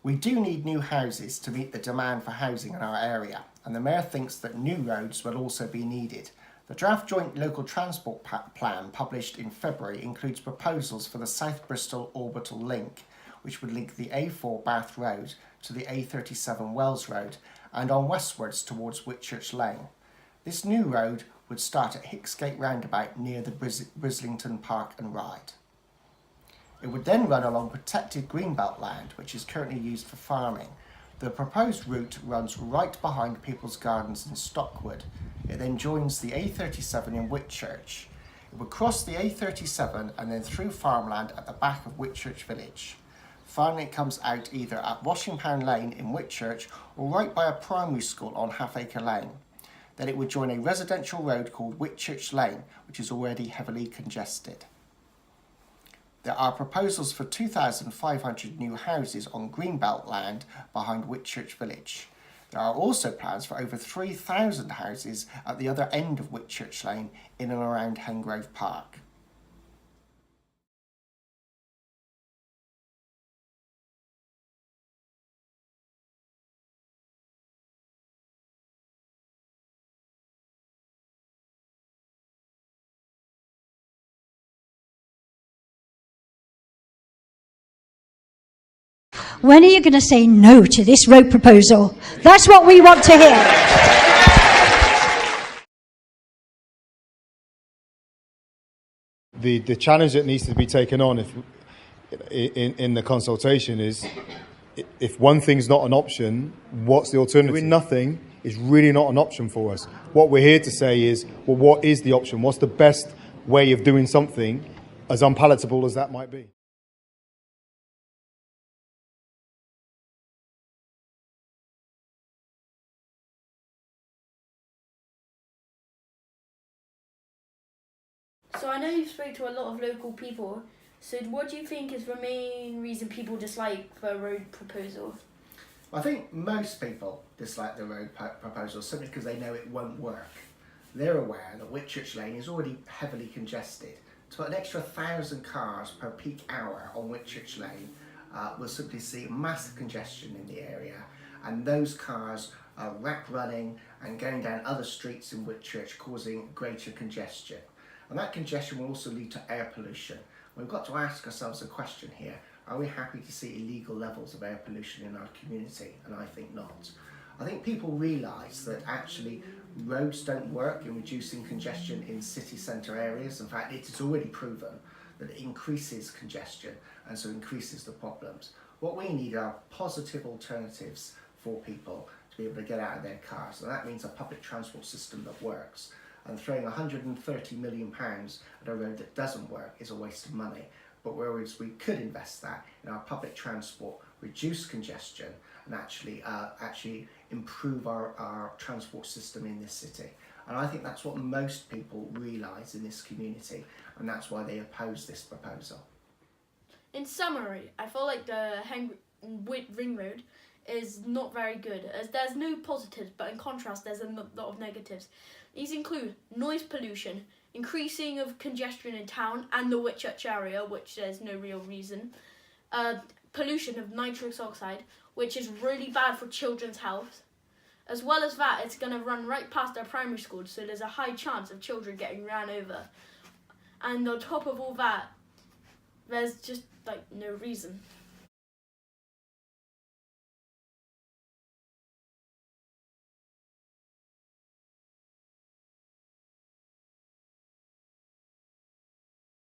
We do need new houses to meet the demand for housing in our area, and the Mayor thinks that new roads will also be needed. The draft joint local transport plan published in February includes proposals for the South Bristol Orbital Link, which would link the A4 Bath Road to the A37 Wells Road and on westwards towards Whitchurch Lane. This new road would start at Hicksgate Roundabout near the Brislington Park and Ride. It would then run along protected greenbelt land, which is currently used for farming. The proposed route runs right behind People's Gardens in Stockwood. It then joins the A37 in Whitchurch. It would cross the A37 and then through farmland at the back of Whitchurch Village. Finally, it comes out either at Washingpound Lane in Whitchurch or right by a primary school on Halfacre Lane. Then it would join a residential road called Whitchurch Lane, which is already heavily congested. There are proposals for 2,500 new houses on greenbelt land behind Whitchurch Village. There are also plans for over 3,000 houses at the other end of Whitchurch Lane in and around Hengrove Park. When are you going to say no to this road proposal? That's what we want to hear. The challenge that needs to be taken on in the consultation is, if one thing's not an option, what's the alternative? Doing nothing is really not an option for us. What we're here to say is, well, what is the option? What's the best way of doing something, as unpalatable as that might be? So I know you've spoke to a lot of local people. So what do you think is the main reason people dislike the road proposal? I think most people dislike the road proposal simply because they know it won't work. They're aware that Whitchurch Lane is already heavily congested. To put an extra 1,000 cars per peak hour on Whitchurch Lane will simply see massive congestion in the area, and those cars are running and going down other streets in Whitchurch, causing greater congestion. And that congestion will also lead to air pollution. We've got to ask ourselves a question here. Are we happy to see illegal levels of air pollution in our community? And I think not. I think people realise that actually roads don't work in reducing congestion in city centre areas. In fact, it is already proven that it increases congestion and so increases the problems. What we need are positive alternatives for people to be able to get out of their cars. And that means a public transport system that works. And throwing £130 million at a road that doesn't work is a waste of money. But whereas we could invest that in our public transport, reduce congestion, and actually improve our transport system in this city. And I think that's what most people realise in this community, and that's why they oppose this proposal. In summary, I feel like the Ring Road is not very good, as there's no positives, but in contrast there's a lot of negatives. These include noise pollution, increasing of congestion in town and the Whitchurch area, which there's no real reason, pollution of nitrous oxide, which is really bad for children's health. As well as that, it's going to run right past our primary school, so there's a high chance of children getting ran over. And on top of all that, there's just no reason.